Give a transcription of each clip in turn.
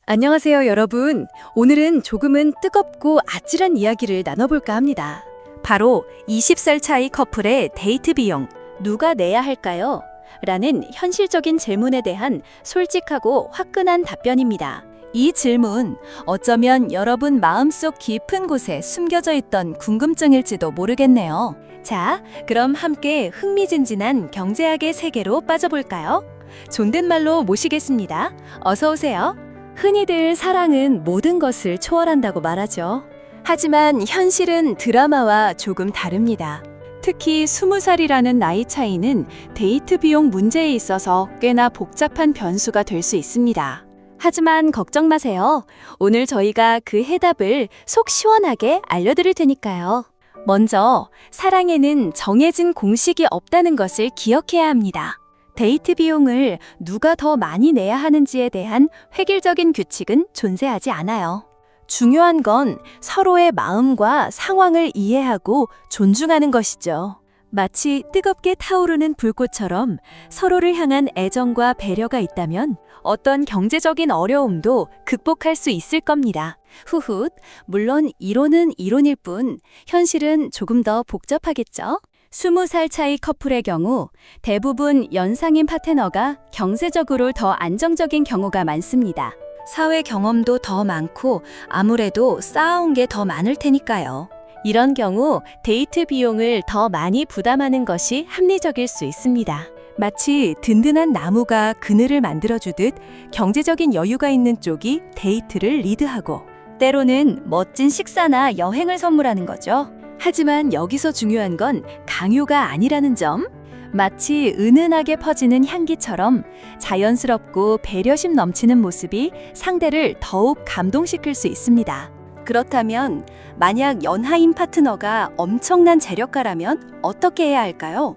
안녕하세요, 여러분. 오늘은 조금은 뜨겁고 아찔한 이야기를 나눠볼까 합니다. 바로 20살 차이 커플의 데이트 비용, 누가 내야 할까요? 라는 현실적인 질문에 대한 솔직하고 화끈한 답변입니다. 이 질문, 어쩌면 여러분 마음속 깊은 곳에 숨겨져 있던 궁금증일지도 모르겠네요. 자, 그럼 함께 흥미진진한 경제학의 세계로 빠져볼까요? 존댓말로 모시겠습니다. 어서 오세요. 흔히들 사랑은 모든 것을 초월한다고 말하죠. 하지만 현실은 드라마와 조금 다릅니다. 특히 20살이라는 나이 차이는 데이트 비용 문제에 있어서 꽤나 복잡한 변수가 될 수 있습니다. 하지만 걱정 마세요. 오늘 저희가 그 해답을 속 시원하게 알려드릴 테니까요. 먼저, 사랑에는 정해진 공식이 없다는 것을 기억해야 합니다. 데이트 비용을 누가 더 많이 내야 하는지에 대한 획일적인 규칙은 존재하지 않아요. 중요한 건 서로의 마음과 상황을 이해하고 존중하는 것이죠. 마치 뜨겁게 타오르는 불꽃처럼 서로를 향한 애정과 배려가 있다면 어떤 경제적인 어려움도 극복할 수 있을 겁니다. 후훗, 물론 이론은 이론일 뿐 현실은 조금 더 복잡하겠죠? 20살 차이 커플의 경우 대부분 연상인 파트너가 경제적으로 더 안정적인 경우가 많습니다. 사회 경험도 더 많고 아무래도 쌓아온 게 더 많을 테니까요. 이런 경우 데이트 비용을 더 많이 부담하는 것이 합리적일 수 있습니다. 마치 든든한 나무가 그늘을 만들어주듯 경제적인 여유가 있는 쪽이 데이트를 리드하고 때로는 멋진 식사나 여행을 선물하는 거죠. 하지만 여기서 중요한 건 강요가 아니라는 점. 마치 은은하게 퍼지는 향기처럼 자연스럽고 배려심 넘치는 모습이 상대를 더욱 감동시킬 수 있습니다. 그렇다면 만약 연하인 파트너가 엄청난 재력가라면 어떻게 해야 할까요?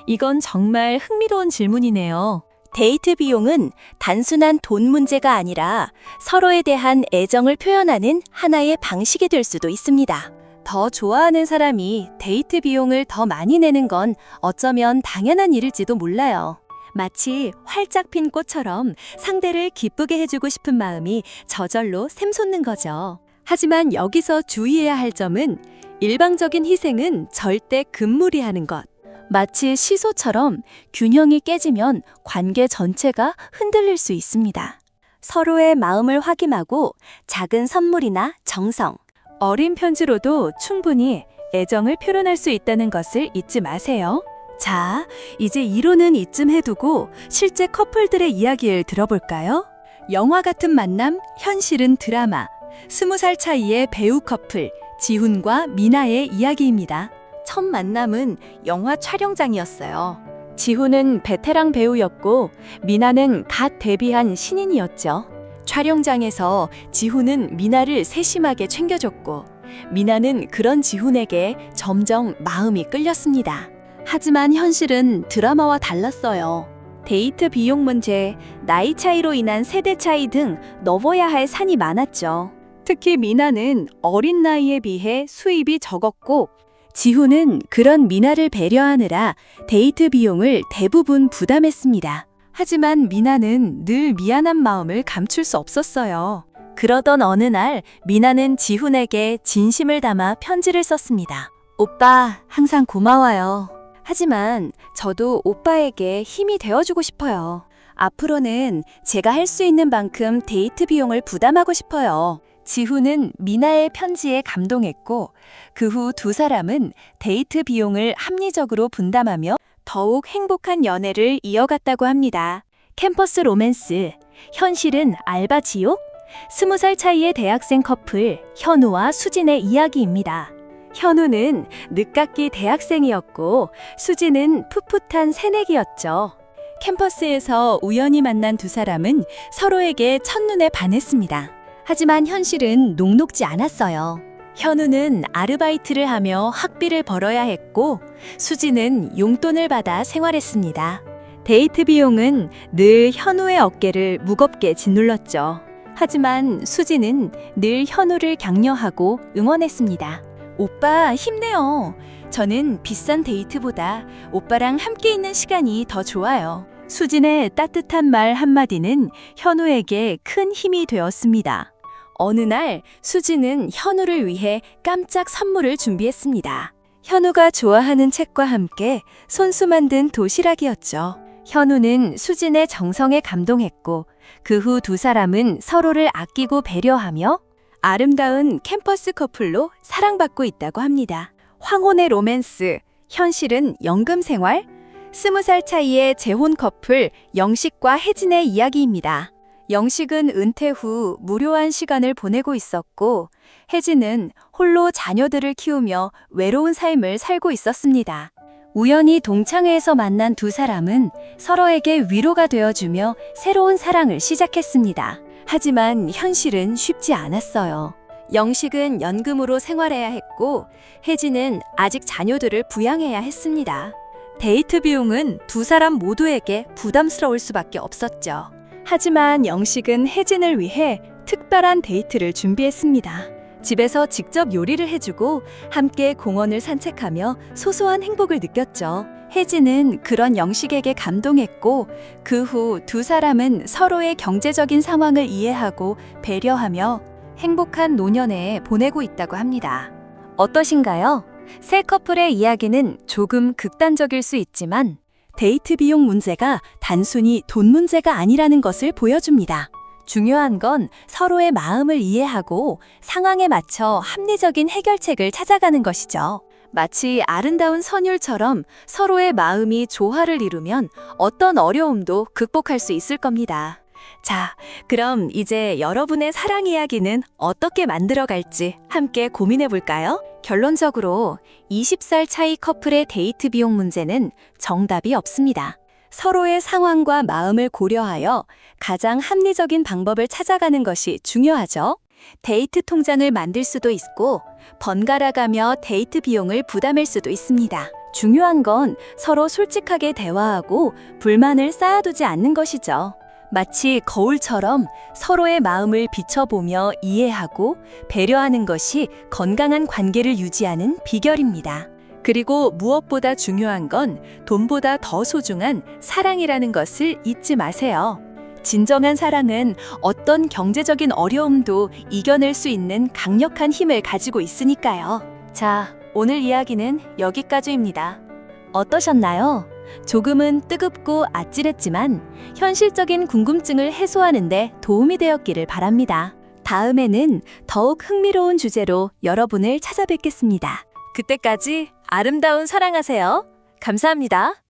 이건 정말 흥미로운 질문이네요. 데이트 비용은 단순한 돈 문제가 아니라 서로에 대한 애정을 표현하는 하나의 방식이 될 수도 있습니다. 더 좋아하는 사람이 데이트 비용을 더 많이 내는 건 어쩌면 당연한 일일지도 몰라요. 마치 활짝 핀 꽃처럼 상대를 기쁘게 해주고 싶은 마음이 저절로 샘솟는 거죠. 하지만 여기서 주의해야 할 점은 일방적인 희생은 절대 금물이하는 것. 마치 시소처럼 균형이 깨지면 관계 전체가 흔들릴 수 있습니다. 서로의 마음을 확인하고 작은 선물이나 정성, 어린 편지로도 충분히 애정을 표현할 수 있다는 것을 잊지 마세요. 자, 이제 이론은 이쯤 해두고 실제 커플들의 이야기를 들어볼까요? 영화 같은 만남, 현실은 드라마. 20살 차이의 배우 커플, 지훈과 미나의 이야기입니다. 첫 만남은 영화 촬영장이었어요. 지훈은 베테랑 배우였고 미나는 갓 데뷔한 신인이었죠. 촬영장에서 지훈은 미나를 세심하게 챙겨줬고 미나는 그런 지훈에게 점점 마음이 끌렸습니다. 하지만 현실은 드라마와 달랐어요. 데이트 비용 문제, 나이 차이로 인한 세대 차이 등 넘어야 할 산이 많았죠. 특히 미나는 어린 나이에 비해 수입이 적었고 지훈은 그런 미나를 배려하느라 데이트 비용을 대부분 부담했습니다. 하지만 미나는 늘 미안한 마음을 감출 수 없었어요. 그러던 어느 날 미나는 지훈에게 진심을 담아 편지를 썼습니다. 오빠, 항상 고마워요. 하지만 저도 오빠에게 힘이 되어주고 싶어요. 앞으로는 제가 할 수 있는 만큼 데이트 비용을 부담하고 싶어요. 지훈은 미나의 편지에 감동했고 그 후 두 사람은 데이트 비용을 합리적으로 분담하며 더욱 행복한 연애를 이어갔다고 합니다. 캠퍼스 로맨스, 현실은 알바 지옥? 20살 차이의 대학생 커플 현우와 수진의 이야기입니다. 현우는 늦깎이 대학생이었고 수진은 풋풋한 새내기였죠. 캠퍼스에서 우연히 만난 두 사람은 서로에게 첫눈에 반했습니다. 하지만 현실은 녹록지 않았어요. 현우는 아르바이트를 하며 학비를 벌어야 했고 수지는 용돈을 받아 생활했습니다. 데이트 비용은 늘 현우의 어깨를 무겁게 짓눌렀죠. 하지만 수지는 늘 현우를 격려하고 응원했습니다. 오빠 힘내요. 저는 비싼 데이트보다 오빠랑 함께 있는 시간이 더 좋아요. 수진의 따뜻한 말 한마디는 현우에게 큰 힘이 되었습니다. 어느 날 수진은 현우를 위해 깜짝 선물을 준비했습니다. 현우가 좋아하는 책과 함께 손수 만든 도시락이었죠. 현우는 수진의 정성에 감동했고 그 후 두 사람은 서로를 아끼고 배려하며 아름다운 캠퍼스 커플로 사랑받고 있다고 합니다. 황혼의 로맨스, 현실은 연금 생활, 20살 차이의 재혼 커플 영식과 혜진의 이야기입니다. 영식은 은퇴 후 무료한 시간을 보내고 있었고 혜진은 홀로 자녀들을 키우며 외로운 삶을 살고 있었습니다. 우연히 동창회에서 만난 두 사람은 서로에게 위로가 되어주며 새로운 사랑을 시작했습니다. 하지만 현실은 쉽지 않았어요. 영식은 연금으로 생활해야 했고 혜진은 아직 자녀들을 부양해야 했습니다. 데이트 비용은 두 사람 모두에게 부담스러울 수밖에 없었죠. 하지만 영식은 혜진을 위해 특별한 데이트를 준비했습니다. 집에서 직접 요리를 해주고 함께 공원을 산책하며 소소한 행복을 느꼈죠. 혜진은 그런 영식에게 감동했고 그 후 두 사람은 서로의 경제적인 상황을 이해하고 배려하며 행복한 노년에 보내고 있다고 합니다. 어떠신가요? 새 커플의 이야기는 조금 극단적일 수 있지만 데이트 비용 문제가 단순히 돈 문제가 아니라는 것을 보여줍니다. 중요한 건 서로의 마음을 이해하고 상황에 맞춰 합리적인 해결책을 찾아가는 것이죠. 마치 아름다운 선율처럼 서로의 마음이 조화를 이루면 어떤 어려움도 극복할 수 있을 겁니다. 자, 그럼 이제 여러분의 사랑 이야기는 어떻게 만들어갈지 함께 고민해 볼까요? 결론적으로 20살 차이 커플의 데이트 비용 문제는 정답이 없습니다. 서로의 상황과 마음을 고려하여 가장 합리적인 방법을 찾아가는 것이 중요하죠. 데이트 통장을 만들 수도 있고 번갈아가며 데이트 비용을 부담할 수도 있습니다. 중요한 건 서로 솔직하게 대화하고 불만을 쌓아두지 않는 것이죠. 마치 거울처럼 서로의 마음을 비춰보며 이해하고 배려하는 것이 건강한 관계를 유지하는 비결입니다. 그리고 무엇보다 중요한 건 돈보다 더 소중한 사랑이라는 것을 잊지 마세요. 진정한 사랑은 어떤 경제적인 어려움도 이겨낼 수 있는 강력한 힘을 가지고 있으니까요. 자, 오늘 이야기는 여기까지입니다. 어떠셨나요? 조금은 뜨겁고 아찔했지만 현실적인 궁금증을 해소하는 데 도움이 되었기를 바랍니다. 다음에는 더욱 흥미로운 주제로 여러분을 찾아뵙겠습니다. 그때까지 아름다운 사랑하세요. 감사합니다.